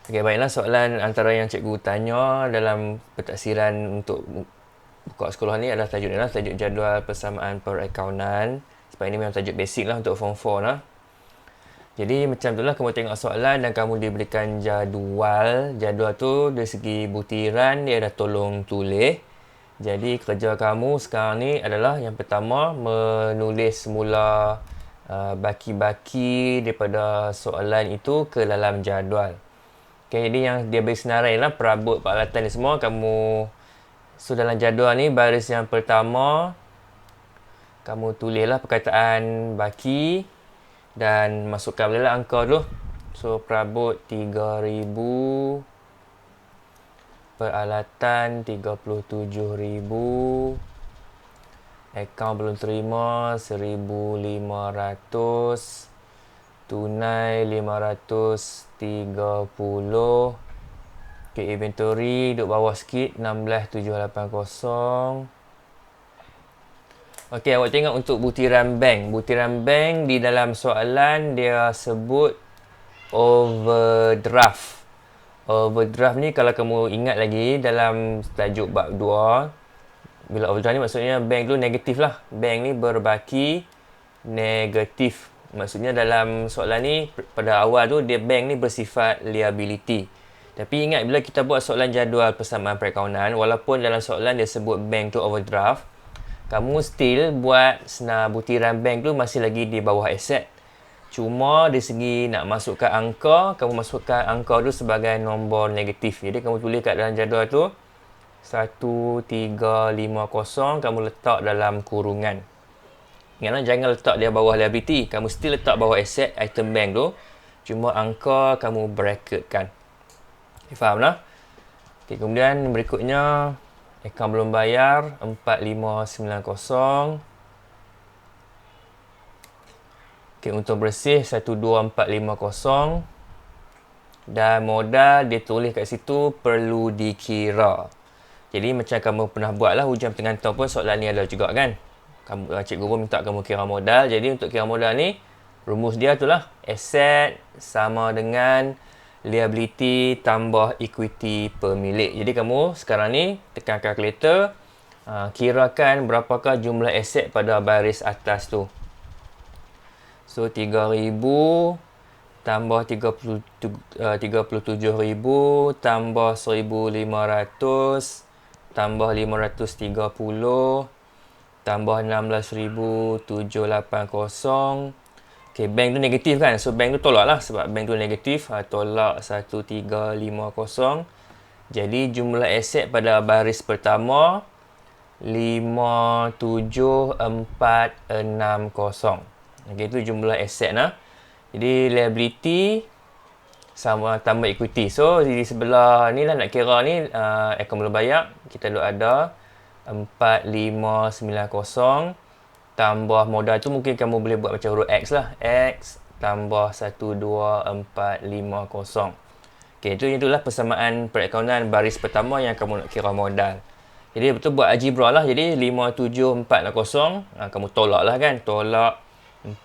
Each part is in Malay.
Okey, baiklah soalan antara yang cikgu tanya dalam pentaksiran untuk buka sekolah ni adalah tajuk ni lah, tajuk jadual persamaan perakaunan. Sebab ini memang tajuk basic lah untuk form 4 lah. Jadi macam tu lah, kamu tengok soalan dan kamu diberikan jadual. Jadual tu dari segi butiran dia dah tolong tulis. Jadi kerja kamu sekarang ni adalah yang pertama menulis semula baki-baki daripada soalan itu ke dalam jadual. Okay, jadi yang dia beri senarai lah perabot peralatan ni semua kamu. So dalam jadual ni baris yang pertama kamu tulislah perkataan baki dan masukkan bolehlah angka tu. So perabot 3,000, peralatan 37,000, akaun belum terima 1,500, tunai 530. Okay, inventory duduk bawah sikit 16,780. Okey, awak tengok untuk butiran bank. Butiran bank di dalam soalan dia sebut overdraft. Overdraft ni kalau kamu ingat lagi dalam tajuk bab 2, bila overdraft ni maksudnya bank tu negatif lah. Bank ni berbaki negatif. Maksudnya dalam soalan ni pada awal tu dia bank ni bersifat liability. Tapi ingat bila kita buat soalan jadual persamaan perakaunan, walaupun dalam soalan dia sebut bank tu overdraft, kamu still buat senar butiran bank tu masih lagi di bawah aset. Cuma dari segi nak masukkan angka, kamu masukkan angka tu sebagai nombor negatif. Jadi kamu tulis kat dalam jadual tu 1350, kamu letak dalam kurungan. Ingatlah jangan letak dia bawah liability. Kamu still letak bawah aset item bank tu. Cuma angka kamu bracketkan. Faham lah? Okay, kemudian berikutnya akaun belum bayar 4590. Okay, untung bersih 12450. Dan modal dia tulis kat situ perlu dikira. Jadi macam kamu pernah buat lah ujian pertengahan tahun pun soalan ni ada juga kan. Cikgu pun minta kamu kira modal. Jadi untuk kira modal ni rumus dia tu lah. Aset sama dengan liability tambah equity pemilik. Jadi kamu sekarang ni tekan kalkulator, kirakan berapakah jumlah aset pada baris atas tu. So 3,000 tambah 37,000 tambah 1,500 tambah 530 tambah 16,780. Okay, bank tu negatif kan. So bank tu tolak lah sebab bank tu negatif. Tolak 1350. Jadi jumlah aset pada baris pertama 57,460. Okay, itu jumlah aset lah. Jadi liability sama tambah equity. So di sebelah ni lah nak kira ni akaun belum bayar. Kita duk ada 4590 tambah modal tu mungkin kamu boleh buat macam huruf X lah. X tambah 12450. Okay, itulah persamaan perakaunan baris pertama yang kamu nak kira modal. Jadi betul buat algebra lah. Jadi 57460 kamu tolak lah kan. Tolak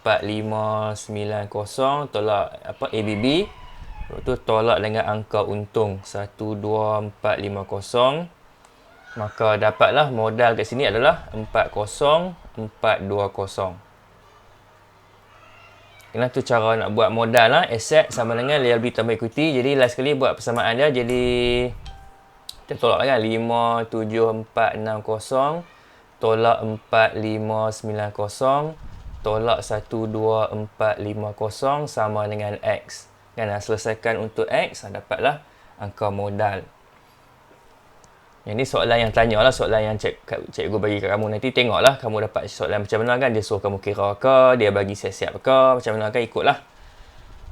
4590 tolak ABB. Lepas tu tolak dengan angka untung 12450. Maka dapatlah modal kat sini adalah 40,420. Inilah tu cara nak buat modal lah. Asset sama dengan liability tambah equity. Jadi last sekali buat persamaan dia. Jadi kita tolak lah kan. 57460 tolak 4590 tolak 12450 sama dengan X. Kan selesaikan untuk X, dapatlah angka modal. Yang ni soalan yang tanya lah, soalan yang cikgu bagi kat kamu. Nanti tengoklah kamu dapat soalan macam mana kan. Dia suruh kamu kira ke, dia bagi siap-siap ke, macam mana kan, ikutlah.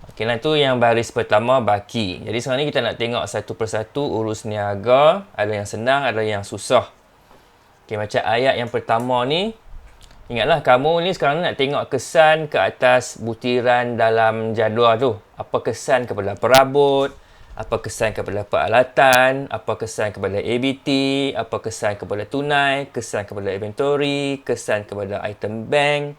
Okey lah, tu yang baris pertama baki. Jadi sekarang ni kita nak tengok satu persatu urus niaga. Ada yang senang, ada yang susah. Okey, macam ayat yang pertama ni. Ingatlah kamu ni sekarang nak tengok kesan ke atas butiran dalam jadual tu. Apa kesan kepada perabot, apa kesan kepada peralatan, apa kesan kepada ABT, apa kesan kepada tunai, kesan kepada inventory, kesan kepada item bank,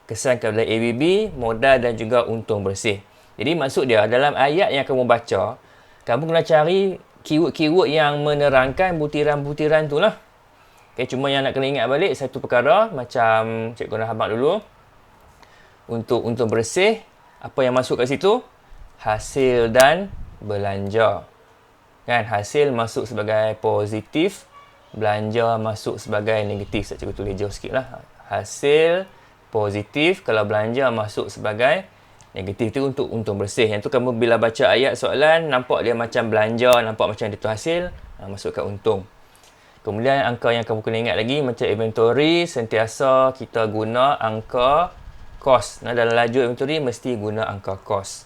kesan kepada ABB, modal dan juga untung bersih. Jadi maksud dia dalam ayat yang kamu baca, Kamu kena cari keyword-keyword yang menerangkan butiran-butiran tu lah. Okay, cuma yang nak kena ingat balik satu perkara, macam Cikgu Rahmat dulu. Untuk untung bersih, apa yang masuk kat situ? Hasil dan belanja. Kan, hasil masuk sebagai positif, belanja masuk sebagai negatif. Saya cikgu tulis jauh sikit lah. Hasil positif, kalau belanja masuk sebagai negatif tu untuk untung bersih. Yang tu kamu bila baca ayat soalan, nampak dia macam belanja, nampak macam dia tu hasil, masukkan untung. Kemudian angka yang kamu kena ingat lagi, macam inventory, sentiasa kita guna angka kos. Nah, dalam laju inventory mesti guna angka kos.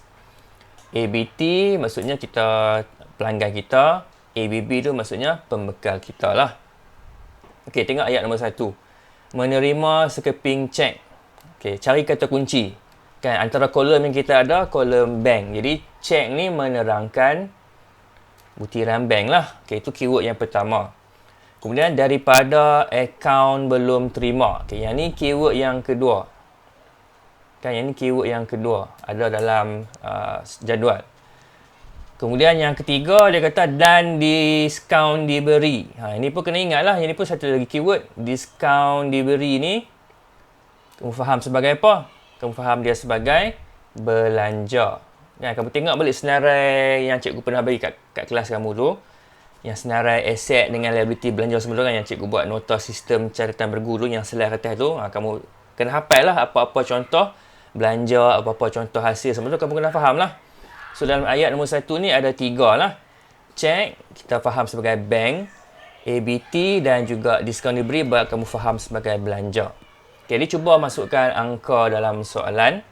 ABT maksudnya kita pelanggan kita. ABB tu maksudnya pembekal kita lah. Okey, tengok ayat nombor 1. Menerima sekeping cek. Okey, cari kata kunci. Kan, antara kolom yang kita ada, kolom bank. Jadi, cek ni menerangkan butiran bank lah. Okey, itu keyword yang pertama. Kemudian, daripada akaun belum terima. Okey, yang ni keyword yang kedua. Kan, yang ni keyword yang kedua. Ada dalam jadual. Kemudian, yang ketiga, dia kata dan diskaun diberi. Ini pun kena ingat lah. Yang ni pun satu lagi keyword. Diskaun diberi ni, kamu faham sebagai apa? Kamu faham dia sebagai belanja. Kan, kamu tengok balik senarai yang cikgu pernah bagi kat kelas kamu tu. Yang senarai aset dengan liability belanja semua tu kan, yang cikgu buat nota sistem catatan berguru yang slide atas tu. Kamu kena hafal lah apa-apa contoh belanja, apa-apa contoh hasil semua tu kamu kena faham lah. So dalam ayat nombor 1 ni ada 3 lah. Cek, kita faham sebagai bank. ABT dan juga diskaun diberi kamu faham sebagai belanja. Jadi cuba masukkan angka dalam soalan.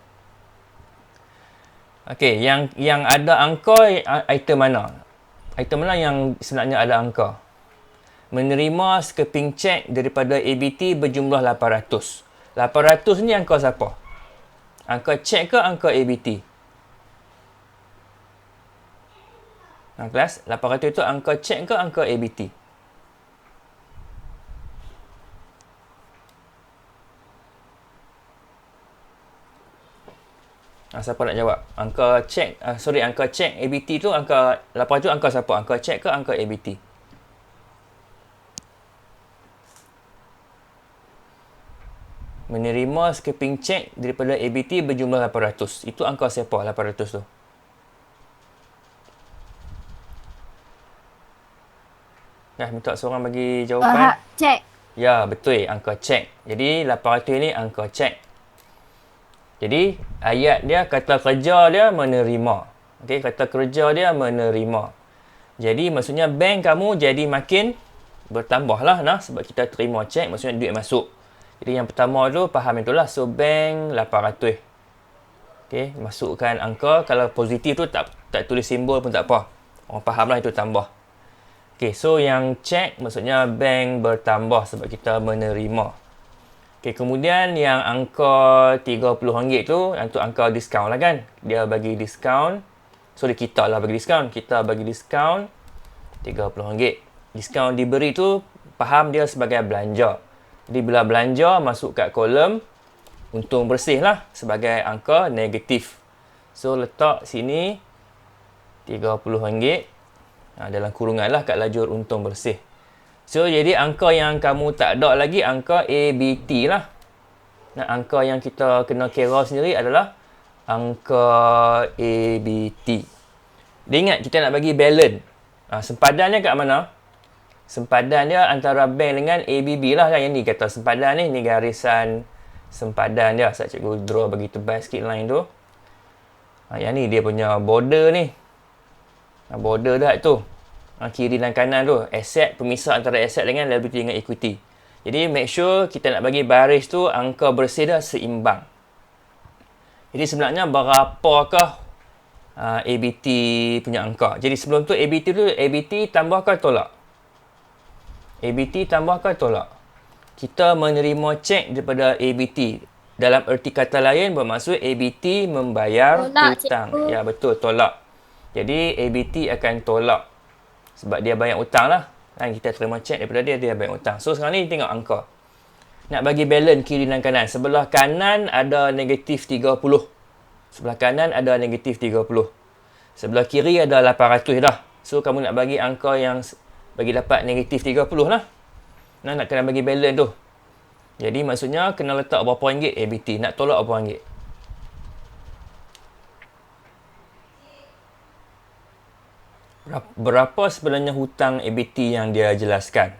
Okey, yang ada angka item mana? Item mana yang sebenarnya ada angka? Menerima sekeping cek daripada ABT berjumlah 800. 800 ni angka siapa? Angka cek ke angka ABT? Kelas, 800 itu angka cek ke angka ABT? Siapa nak jawab? Angka cek ABT tu, angka 800 angka siapa? Angka cek ke angka ABT? Menerima sekeping cek daripada ABT berjumlah 800. Itu angka siapa 800 tu? Minta seorang bagi jawapan. Cek. Ya, betul. Angka cek. Jadi, 800 ni angka cek. Jadi, ayat dia kata kerja dia menerima. Okey, kata kerja dia menerima. Jadi, maksudnya bank kamu jadi makin bertambah lah. Sebab kita terima cek, maksudnya duit masuk. Jadi, yang pertama tu, faham itulah. So, bank 800. Okey, masukkan angka. Kalau positif tu, tak tulis simbol pun tak apa. Orang faham lah itu tambah. Okey, so yang cek, maksudnya bank bertambah sebab kita menerima. Okay, kemudian yang angka RM30 tu, untuk angka diskaun lah kan. Dia bagi diskaun. So, kita lah bagi diskaun. Kita bagi diskaun RM30. Diskaun diberi tu, faham dia sebagai belanja. Jadi, bila belanja, masuk kat kolom untung bersih lah sebagai angka negatif. So, letak sini RM30. Dalam kurungan lah kat lajur untung bersih. So, jadi angka yang kamu tak ada lagi, angka ABT lah. Angka yang kita kena kira sendiri adalah angka ABT. Dia ingat kita nak bagi balance. Sempadan dia kat mana? Sempadan dia antara bank dengan ABB lah. Yang ni kata sempadan ni. Ni garisan sempadan dia. Saya cikgu draw bagi tebal sikit line tu. Yang ni dia punya border ni. Border dah tu. Kiri dan kanan tu, aset, pemisah antara aset dengan liability dengan equity. Jadi, make sure kita nak bagi baris tu, angka bersih dah seimbang. Jadi, sebenarnya berapakah ABT punya angka? Jadi, sebelum tu, ABT tambah ke tolak? ABT tambah ke tolak? Kita menerima cek daripada ABT. Dalam erti kata lain, bermaksud ABT membayar hutang. Ya, betul, tolak. Jadi, ABT akan tolak. Sebab dia bayar hutang lah. Kita terima cek daripada dia bayar hutang. So, sekarang ni tengok angka. Nak bagi balance kiri dan kanan. Sebelah kanan ada negatif 30. Sebelah kanan ada negatif 30. Sebelah kiri ada 800 dah. So, kamu nak bagi angka yang bagi dapat negatif 30 lah. Nak kena bagi balance tu. Jadi, maksudnya kena letak berapa ringgit ABT. Nak tolak berapa ringgit. Berapa sebenarnya hutang ABT yang dia jelaskan?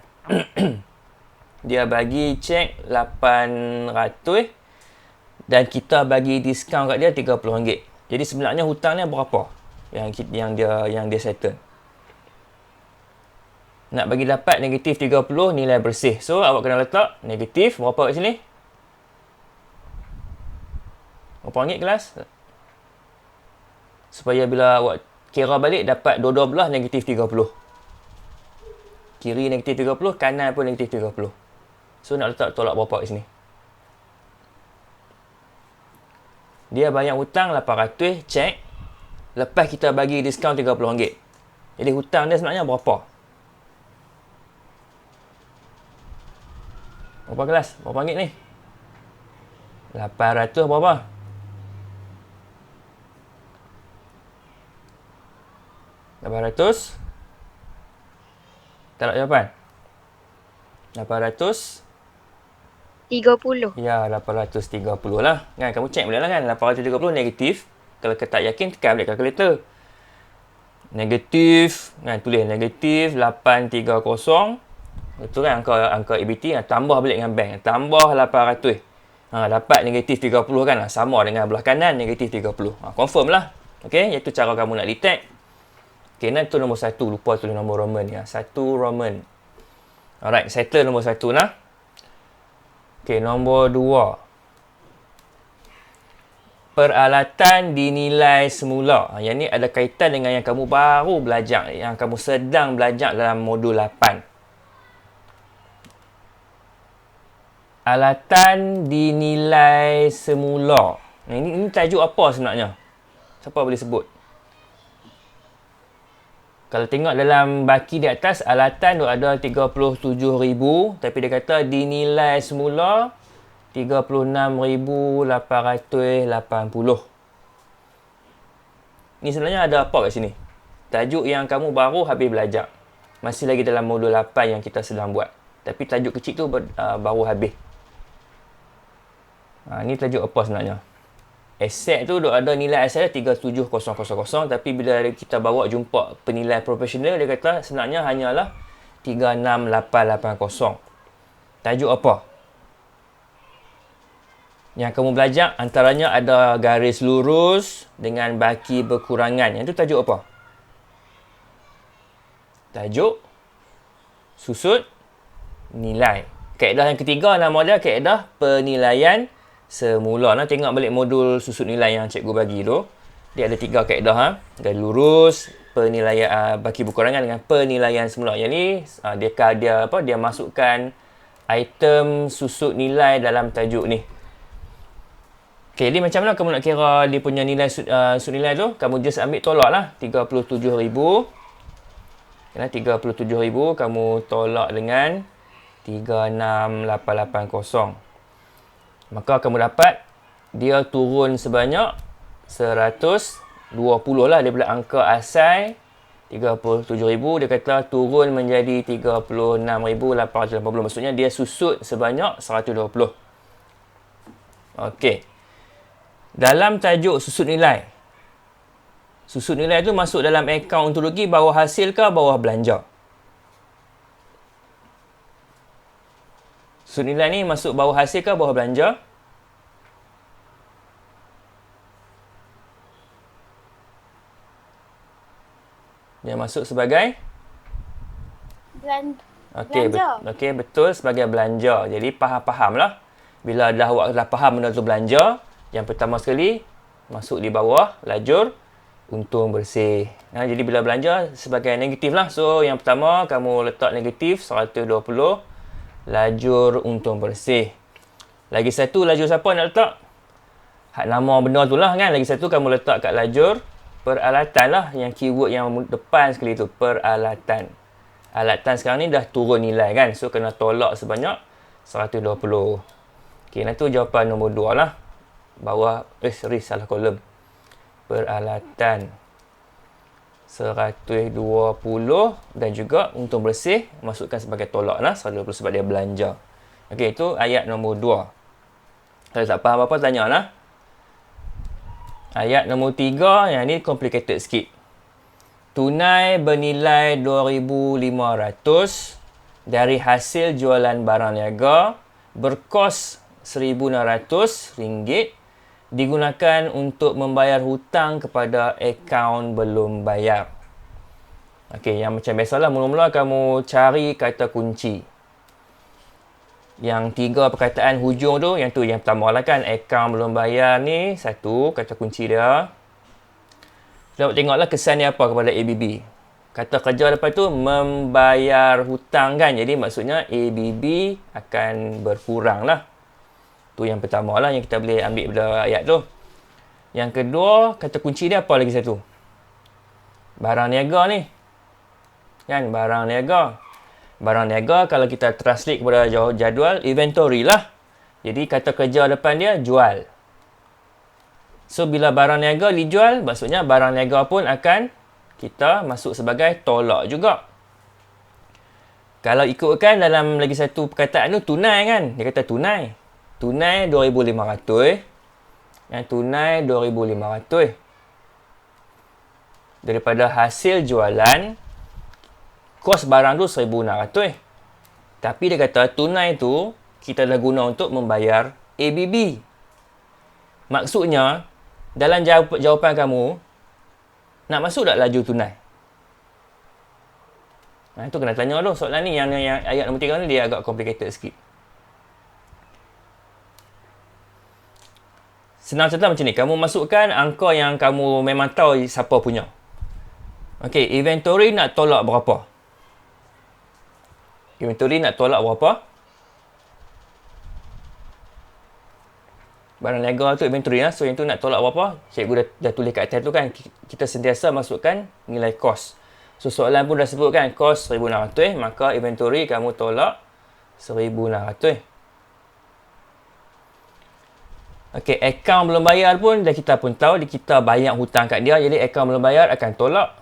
Dia bagi cek 800 dan kita bagi diskaun kat dia RM30. Jadi sebenarnya hutangnya berapa yang dia settle? Nak bagi dapat negatif 30 nilai bersih. So awak kena letak negatif berapa kat sini? Berapa ringgit kelas? Supaya bila awak kira balik dapat dua-dua belah negatif 30. Kiri negatif 30, kanan pun negatif 30. So nak letak tolak berapa kat sini? Dia bayar hutang 800, cek. Lepas kita bagi diskaun RM30. Jadi hutang dia sebenarnya berapa? Berapa kelas? Berapa ringgit ni? 800 berapa? $800. Tak nak jawapan? 800. 30. Ya, 830 lah. Kan, kamu cek boleh lah kan. 830 negatif. Kalau tak yakin, tekan balik kalkulator. Negatif. Kan, tulis negatif 830. Betul kan angka ABT. Tambah balik dengan bank. Tambah 800. Dapat negatif 30 kan. Sama dengan belah kanan negatif 30. Confirm lah. Okay, iaitu cara kamu nak detect. Okay, nanti tu nombor 1. Lupa tulis nombor Roman ya. 1 Roman. Alright, settle nombor 1 lah. Okay, nombor 2. Peralatan dinilai semula. Yang ni ada kaitan dengan yang kamu baru belajar. Yang kamu sedang belajar dalam modul 8. Alatan dinilai semula. Ini tajuk apa sebenarnya? Siapa boleh sebut? Kalau tengok dalam baki di atas, alatan tu ada 37,000. Tapi dia kata dinilai semula 36,880. Ni sebenarnya ada apa kat sini? Tajuk yang kamu baru habis belajar. Masih lagi dalam modul 8 yang kita sedang buat. Tapi tajuk kecil tu baru habis. Ni tajuk apa sebenarnya? Aset tu ada nilai aset dia 37,000, tapi bila kita bawa jumpa penilai profesional, dia kata sebenarnya hanyalah 36,880. Tajuk apa? Yang kamu belajar antaranya ada garis lurus dengan baki berkurangan. Yang tu tajuk apa? Tajuk susut nilai. Kaedah yang ketiga nama dia kaedah penilaian semula. Tengok balik modul susut nilai yang cikgu bagi tu. Dia ada 3 kaedah. Garis lurus, penilaian baki berkurangan dengan penilaian semula. Yang ni dia masukkan item susut nilai dalam tajuk ni. Okay, jadi macam mana kamu nak kira dia punya nilai susut nilai tu? Kamu just ambil tolak lah. 37,000. 37,000 kamu tolak dengan 36,880. Maka kamu dapat dia turun sebanyak 120 lah daripada angka asal 37,000. Dia kata turun menjadi 36,880. Maksudnya dia susut sebanyak 120. Okey. Dalam tajuk susut nilai. Susut nilai tu masuk dalam akaun ontologi bawah hasil ke bawah belanja? Susut nilai ni masuk bawah hasil ke bawah belanja? Dia masuk sebagai? Belanja. Okey, betul sebagai belanja. Jadi faham lah. Bila awak dah faham benda tu belanja, yang pertama sekali masuk di bawah lajur untung bersih. Jadi bila belanja sebagai negatif lah. So yang pertama kamu letak negatif 120. Lajur untung bersih. Lagi satu lajur siapa nak letak? Nama benda tu lah kan. Lagi satu kamu letak kat lajur peralatan lah. Yang keyword yang depan sekali tu. Peralatan. Alatan sekarang ni dah turun nilai kan. So kena tolak sebanyak 120. Okay, nanti jawapan nombor 2 lah. Bawah, salah kolom. Peralatan. 120 dan juga untung bersih masukkan sebagai tolak lah 120 sebab dia belanja. Okey, itu ayat nombor 2. Kalau tak faham apa-apa tanyalah. Ayat nombor 3 yang ni complicated sikit. Tunai bernilai 2,500 dari hasil jualan barang niaga berkos RM1,600 digunakan untuk membayar hutang kepada akaun belum bayar. Okey, yang macam biasalah mula-mula kamu cari kata kunci. Yang 3 perkataan hujung tu, yang pertama lah kan, akaun belum bayar ni, satu kata kunci dia. Kita tengoklah kesan dia apa kepada ABB. Kata kerja lepas tu membayar hutang kan. Jadi maksudnya ABB akan berkurang lah. Tu yang pertama lah yang kita boleh ambil pada ayat tu. Yang kedua, kata kunci dia apa lagi satu? Barang niaga ni. Kan, barang niaga. Barang niaga kalau kita translate kepada jadual, inventory lah. Jadi kata kerja depan dia, jual. So, bila barang niaga dijual, maksudnya barang niaga pun akan kita masuk sebagai tolak juga. Kalau ikutkan dalam lagi satu perkataan tu, tunai kan. Dia kata tunai. Tunai 2,500. Yang tunai 2,500. Daripada hasil jualan, kos barang tu 1,600. Tapi dia kata tunai tu kita dah guna untuk membayar ABB. Maksudnya, dalam jawapan kamu, nak masuk tak laju tunai? Nah, itu kena tanya dulu soalan ni. Yang ayat nombor 3 ni dia agak complicated sikit. Senang cerita macam ni. Kamu masukkan angka yang kamu memang tahu siapa punya. Okey, inventory nak tolak berapa? Inventory nak tolak berapa? Barang niaga tu inventory lah. So, yang tu nak tolak berapa? Cikgu dah tulis kat atas tu kan. Kita sentiasa masukkan nilai kos. So, soalan pun dah sebut kan. Kos 1,600. Maka inventory kamu tolak 1,600. Okey, akaun belum bayar pun dah kita pun tahu. Kita bayar hutang kat dia. Jadi, akaun belum bayar akan tolak.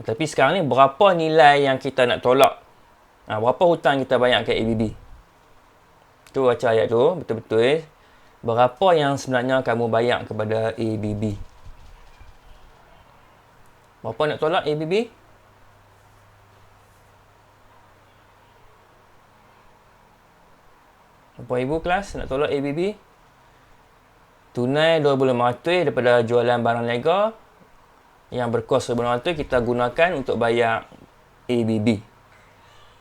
Tapi sekarang ni, berapa nilai yang kita nak tolak? Berapa hutang kita bayar kat ABB? Tu baca ayat tu, betul-betul. Berapa yang sebenarnya kamu bayar kepada ABB? Berapa nak tolak ABB? Berapa ribu kelas nak tolak ABB? Tunai 2,500 daripada jualan barang niaga yang berkos 1,600 kita gunakan untuk bayar ABB.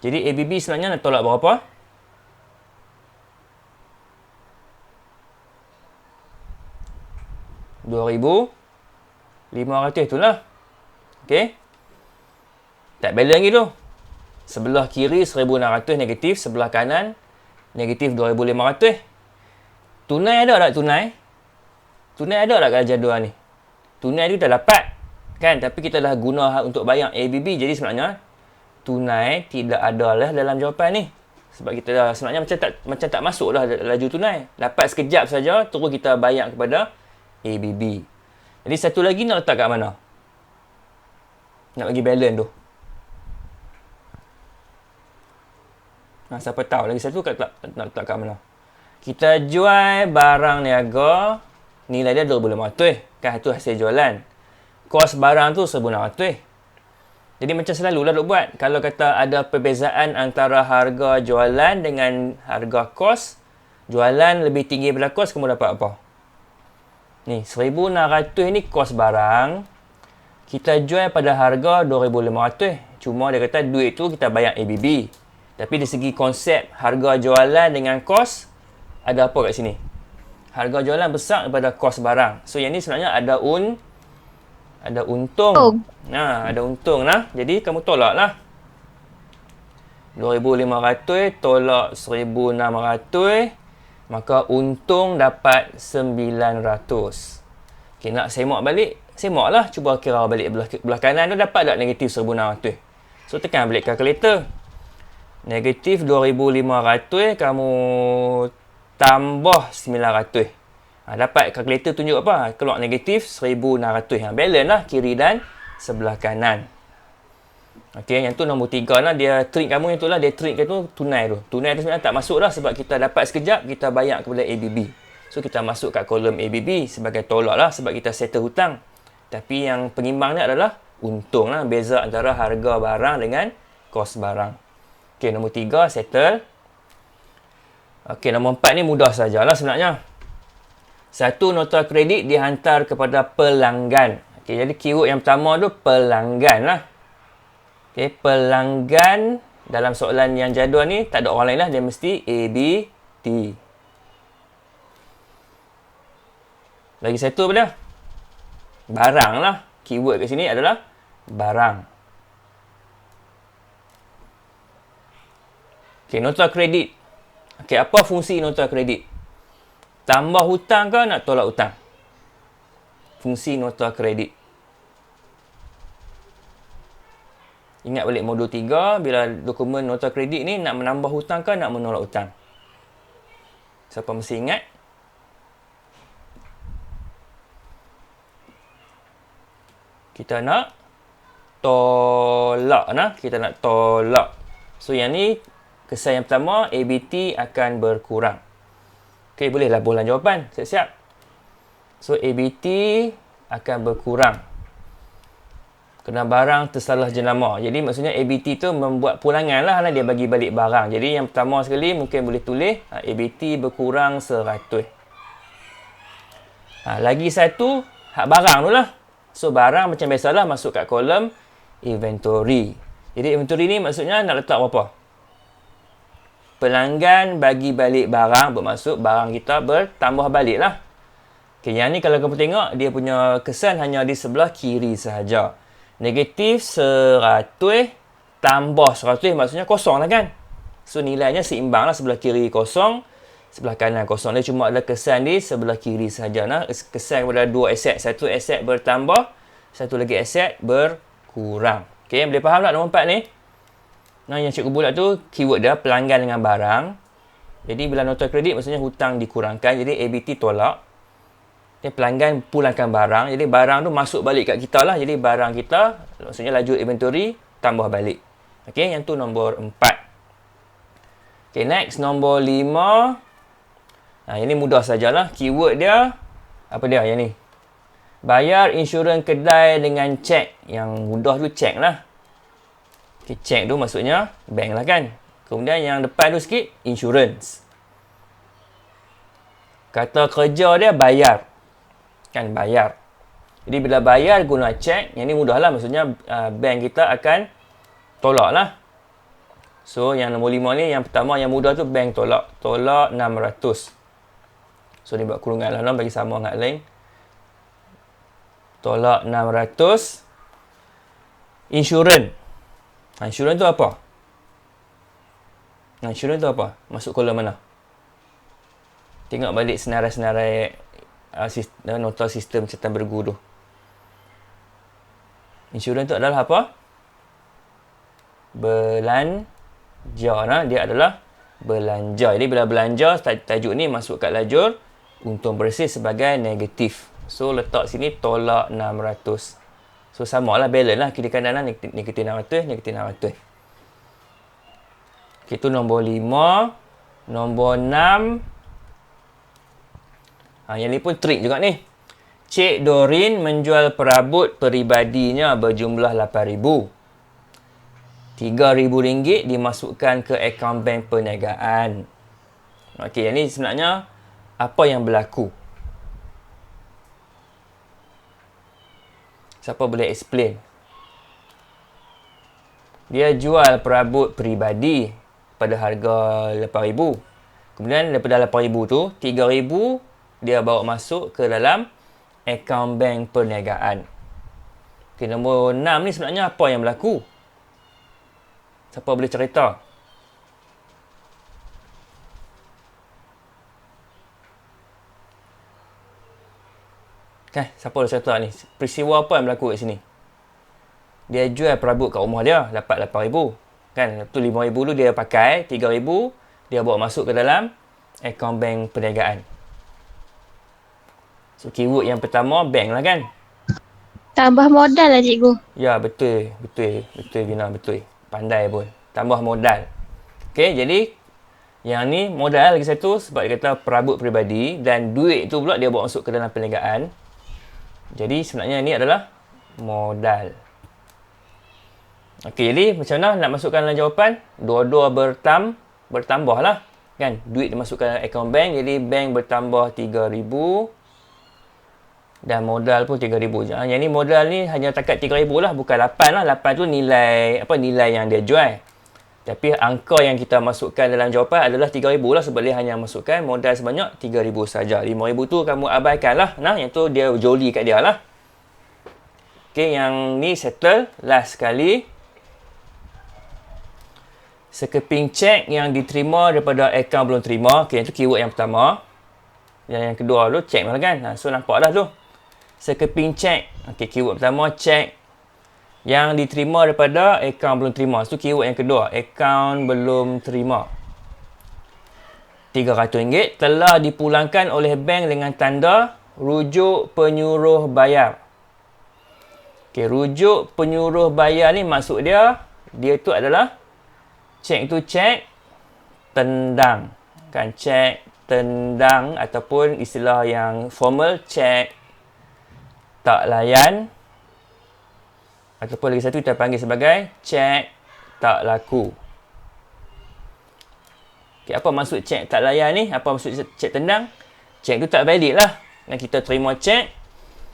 Jadi ABB sebenarnya nak tolak berapa? RM2,500 itulah. Okey. Tak balance lagi tu. Sebelah kiri 1,600 negatif, sebelah kanan negatif 2,500. Tunai ada tak tunai? Tunai ada tak dalam jadual ni? Tunai tu kita dapat. Kan? Tapi kita dah guna untuk bayar ABB. Jadi sebenarnya tunai tidak ada lah dalam jawapan ni. Sebab kita dah sebenarnya macam tak masuk dah laju tunai. Dapat sekejap saja, terus kita bayar kepada ABB. Jadi satu lagi nak letak kat mana? Nak bagi balance tu. Siapa tahu lagi satu nak letak kat mana? Kita jual barang niaga, nilai dia 2,500. Kan itu hasil jualan. Kos barang tu 1,600. Jadi macam selalulah duk buat. Kalau kata ada perbezaan antara harga jualan dengan harga kos, jualan lebih tinggi daripada kos, kamu dapat apa? Ni, 1,600 ni kos barang. Kita jual pada harga 2,500. Cuma dia kata duit tu kita bayar ABB. Tapi dari segi konsep harga jualan dengan kos, ada apa kat sini? Harga jualan besar daripada kos barang. So, yang ni sebenarnya ada untung. Ada untung lah. Jadi, kamu tolak lah. 2,500 tolak 1,600. Maka untung dapat 900. Okay, nak semak balik? Semak lah. Cuba kira balik belah kanan tu dapat tak negatif 1,600? So, tekan balik kalkulator. Negatif 2,500 kamu tambah 900. Dapat kalkulator tunjuk apa? Keluar negatif 1,600. Balance lah kiri dan sebelah kanan. Okey, yang tu nombor 3 lah. Dia treat kamu yang tu lah. Dia treat ke tu tunai tu. Tunai tu sebenarnya tak masuk lah sebab kita dapat sekejap, kita bayar kepada ABB. So, kita masuk kat kolom ABB sebagai tolak lah sebab kita settle hutang. Tapi yang pengimbang ni adalah untung lah. Beza antara harga barang dengan kos barang. Okey, nombor 3 settle. Okey, nombor 4 ni mudah sajalah sebenarnya. Satu nota kredit dihantar kepada pelanggan. Okey, jadi keyword yang pertama tu pelanggan lah. Okey, pelanggan dalam soalan yang jadual ni tak ada orang lain lah. Dia mesti ABT. Lagi satu apa dia? Barang lah. Keyword kat sini adalah barang. Okey, nota kredit. Okey, apa fungsi nota kredit? Tambah hutang ke nak tolak hutang? Fungsi nota kredit. Ingat balik modul 3, bila dokumen nota kredit ni nak menambah hutang ke nak menolak hutang? Siapa mesti ingat? Kita nak tolak nah, kita nak tolak. So yang ni kesan yang pertama ABT akan berkurang. Okey, bolehlah bulan jawapan. Siap-siap. So ABT akan berkurang kerana barang tersalah jenama. Jadi maksudnya ABT tu membuat pulangan lah, dia bagi balik barang. Jadi yang pertama sekali mungkin boleh tulis ABT berkurang 100. Lagi satu hak barang tu lah. So barang macam biasalah masuk kat kolom inventory. Jadi inventory ni maksudnya nak letak berapa? Pelanggan bagi balik barang, bermaksud barang kita bertambah balik lah. Okay, yang ni kalau kamu tengok dia punya kesan hanya di sebelah kiri sahaja. Negatif 100 tambah 100 maksudnya kosong lah kan. So nilainya seimbang lah, sebelah kiri kosong, sebelah kanan kosong. Dia cuma ada kesan di sebelah kiri sahaja. Nah, kesan kepada dua aset. Satu aset bertambah, satu lagi aset berkurang. Okay, boleh faham tak nombor 4 ni? Nah, yang cikgu bulat tu keyword dia pelanggan dengan barang. Jadi bila nota kredit maksudnya hutang dikurangkan. Jadi ABT tolak. Okay, pelanggan pulangkan barang. Jadi barang tu masuk balik kat kita lah. Jadi barang kita maksudnya laju inventory tambah balik. Okay, yang tu nombor 4. Okay, next nombor 5. Ini mudah sajalah. Keyword dia apa dia yang ni? Bayar insurans kedai dengan cek. Yang mudah tu cek lah. Okay, cek tu maksudnya bank lah kan. Kemudian yang depan tu sikit insurans. Kata kerja dia bayar. Kan bayar. Jadi bila bayar guna cek, yang ni mudah lah. Maksudnya bank kita akan tolak lah. So yang nombor 5 ni, yang pertama yang mudah tu bank tolak. Tolak 600. So ni buat kurungan lah bagi sama dengan lain. Tolak 600. Insurans. Insurans tu apa? Insurans tu apa? Masuk kolom mana? Tengok balik senarai-senarai nota sistem catatan bergu tu. Insurans tu adalah apa? Belanja. Nah, dia adalah belanja. Jadi bila belanja, tajuk ni masuk kat lajur untung bersih sebagai negatif. So letak sini tolak 600. So sama lah, balance lah kiri kanan lah, negatif 600, negatif 600. Okay, itu nombor 5. Nombor 6. Yang ni pun trik juga ni. Cik Dorin menjual perabot peribadinya berjumlah RM8,000. RM3,000 dimasukkan ke akaun bank perniagaan. Okey, yang ni sebenarnya apa yang berlaku? Siapa boleh explain? Dia jual perabot peribadi pada harga RM8,000. Kemudian daripada RM8,000 tu, RM3,000 dia bawa masuk ke dalam akaun bank perniagaan. Okay, nombor 6 ni sebenarnya apa yang berlaku? Siapa boleh cerita? Siapa boleh cerita ni? Peristiwa apa yang berlaku kat sini? Dia jual perabot kat rumah dia, dapat RM8,000. Kan, tu RM5,000 tu dia pakai, RM3,000 dia bawa masuk ke dalam akaun bank perniagaan. So, keyword yang pertama, bank lah kan. Tambah modal lah cikgu. Ya, betul. Betul, Bina. Betul. Pandai pun. Tambah modal. Okey, jadi yang ni modal lagi satu sebab dia kata perabot peribadi dan duit tu pula dia bawa masuk ke dalam perniagaan. Jadi sebenarnya ni adalah modal. Okey, jadi macam mana nak masukkan dalam jawapan? Dua-dua bertambah lah. Kan? Duit dimasukkan dalam akaun bank. Jadi bank bertambah 3,000 dan modal pun 3,000 je. Yang ni modal ni hanya takat 3,000 lah, bukan 8 lah. 8 tu nilai yang dia jual. Tapi angka yang kita masukkan dalam jawapan adalah 3,000 lah sebab dia hanya masukkan modal sebanyak 3,000 saja. 5,000 tu kamu abaikan lah. Nah, yang tu dia joli kat dia lah. Okey, yang ni settle. Last sekali. Sekeping cek yang diterima daripada akaun belum terima. Okey, itu keyword yang pertama. Yang kedua tu cek lah kan. So nampak dah tu. Sekeping cek. Okey, keyword pertama cek yang diterima daripada akaun belum terima. Itu keyword yang kedua. Akaun belum terima. RM300 telah dipulangkan oleh bank dengan tanda rujuk penyuruh bayar. Okey, rujuk penyuruh bayar ni maksud dia tu adalah cek tu cek tendang. Kan, cek tendang ataupun istilah yang formal cek tak layan ataupun lagi satu kita panggil sebagai cek tak laku. Okay, apa maksud cek tak layan ni? Apa maksud cek tendang? Cek tu tak valid lah. Dan kita terima cek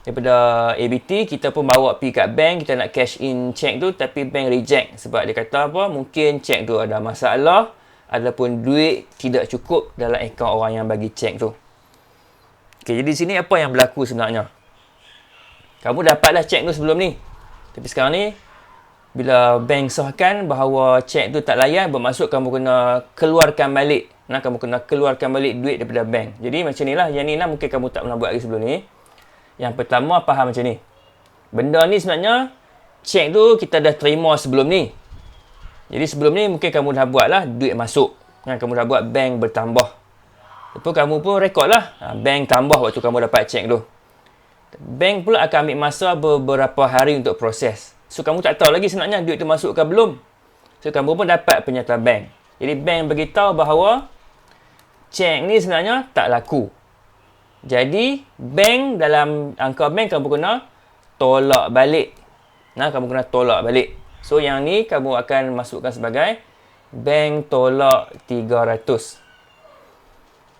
daripada ABT, kita pun bawa pergi kat bank, kita nak cash in cek tu tapi bank reject sebab dia kata apa? Mungkin cek tu ada masalah ataupun duit tidak cukup dalam akaun orang yang bagi cek tu. Okay, jadi sini apa yang berlaku sebenarnya? Kamu dapatlah cek tu sebelum ni. Tapi sekarang ni, bila bank sahkan bahawa cek tu tak layan, bermaksud kamu kena keluarkan balik. Nah, kamu kena keluarkan balik duit daripada bank. Jadi macam ni lah. Yang ni lah mungkin kamu tak pernah buat lagi sebelum ni. Yang pertama, faham macam ni. Benda ni sebenarnya, cek tu kita dah terima sebelum ni. Jadi sebelum ni mungkin kamu dah buat lah duit masuk. Nah, kamu dah buat bank bertambah. Lepas kamu pun rekod lah. Bank tambah waktu kamu dapat cek tu. Bank pula akan ambil masa beberapa hari untuk proses. So, kamu tak tahu lagi sebenarnya duit tu masuk ke belum. So, kamu pun dapat pernyataan bank. Jadi, bank beritahu bahawa cek ni sebenarnya tak laku. Jadi, bank dalam angka bank kamu kena tolak balik. Nah, kamu kena tolak balik. So, yang ni kamu akan masukkan sebagai bank tolak 300.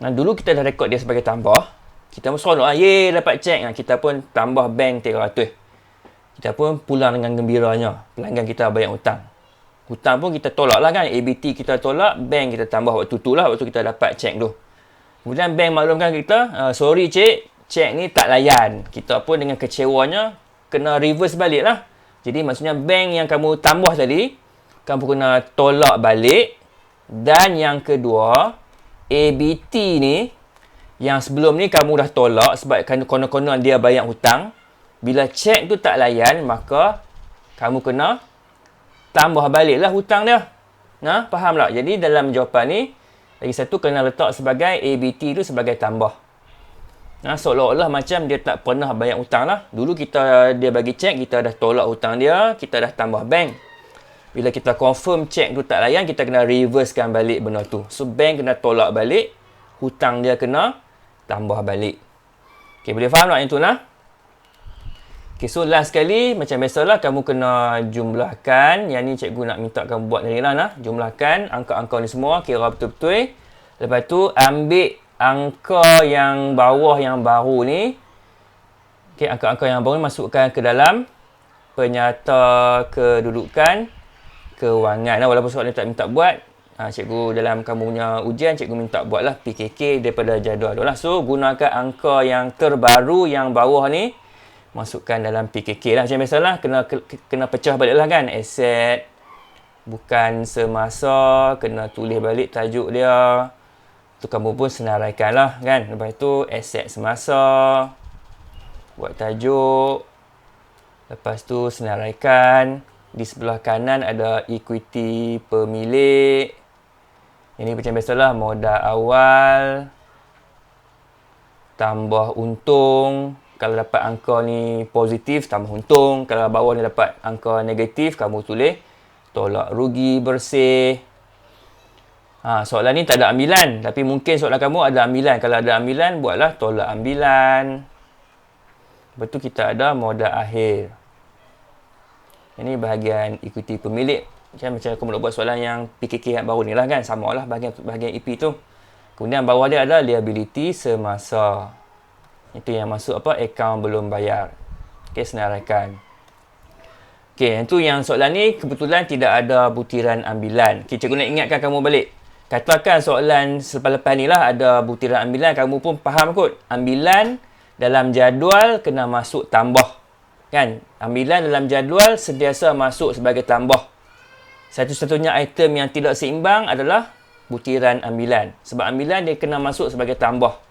Nah, dulu kita dah rekod dia sebagai tambah. Kita pun seronok lah. Yeay, dapat cek. Kita pun tambah bank 300. Kita pun pulang dengan gembiranya. Pelanggan kita bayar hutang. Hutang pun kita tolak lah kan. ABT kita tolak. Bank kita tambah waktu tu lah. Waktu kita dapat cek tu. Kemudian bank maklumkan kita. Sorry cik. Cek ni tak layan. Kita pun dengan kecewanya. Kena reverse balik lah. Jadi maksudnya bank yang kamu tambah tadi. Kamu kena tolak balik. Dan yang kedua. ABT ni. Yang sebelum ni kamu dah tolak sebab konon-konon dia bayar hutang. Bila cek tu tak layan, maka kamu kena tambah baliklah hutang dia. Nah, faham tak? Jadi dalam jawapan ni, lagi satu kena letak sebagai ABT tu sebagai tambah. Nah, seolah-olah macam dia tak pernah bayar hutang lah. Dulu dia bagi cek, kita dah tolak hutang dia, kita dah tambah bank. Bila kita confirm cek tu tak layan, kita kena reversekan balik benda tu. So, bank kena tolak balik, hutang dia kena tambah balik. Okay, boleh faham tak yang tu lah? Okay, so last sekali, macam biasalah, kamu kena jumlahkan. Yang ni cikgu nak minta kamu buat ni lah. Jumlahkan angka-angka ni semua, kira betul-betul. Lepas tu, ambil angka yang bawah yang baru ni. Okay, angka-angka yang baru ni masukkan ke dalam penyata kedudukan kewangan. Walaupun soalan ni tak minta buat, cikgu dalam kamu punya ujian, cikgu minta buatlah PKK daripada jadual tu lah. So, gunakan angka yang terbaru yang bawah ni. Masukkan dalam PKK lah. Macam biasalah, kena pecah balik lah kan. Aset bukan semasa. Kena tulis balik tajuk dia. Tu kamu pun senaraikan lah kan. Lepas tu, aset semasa. Buat tajuk. Lepas tu, senaraikan. Di sebelah kanan ada equity pemilik. Ini macam biasalah, modal awal, tambah untung. Kalau dapat angka ni positif, tambah untung. Kalau bawah ni dapat angka negatif, kamu tulis tolak rugi bersih. Soalan ni tak ada ambilan. Tapi mungkin soalan kamu ada ambilan. Kalau ada ambilan, buatlah tolak ambilan. Lepas tu kita ada modal akhir. Ini bahagian ikuti pemilik. Macam kamu nak buat soalan yang PKK yang baru ni lah kan. Sama lah bahagian EP tu. Kemudian bawah dia ada liability semasa. Itu yang masuk apa? Akaun belum bayar. Okey, senaraikan. Okey, yang soalan ni kebetulan tidak ada butiran ambilan. Okey, cikgu nak ingatkan kamu balik. Katakan soalan selepas-lepas ni lah ada butiran ambilan. Kamu pun faham kot. Ambilan dalam jadual kena masuk tambah. Kan? Ambilan dalam jadual sentiasa masuk sebagai tambah. Satu-satunya item yang tidak seimbang adalah butiran ambilan. Sebab ambilan dia kena masuk sebagai tambah.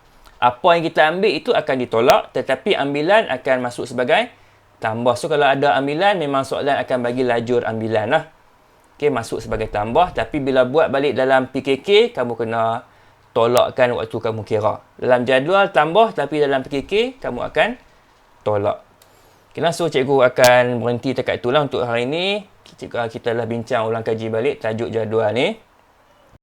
Apa yang kita ambil itu akan ditolak, tetapi ambilan akan masuk sebagai tambah. So, kalau ada ambilan, memang soalan akan bagi lajur ambilan lah. Okay, masuk sebagai tambah. Tapi bila buat balik dalam PKK, kamu kena tolakkan waktu kamu kira. Dalam jadual tambah, tapi dalam PKK, kamu akan tolak. Okay, so cikgu akan berhenti dekat itulah untuk hari ini. Kita dah bincang ulang kaji balik tajuk jadual ni.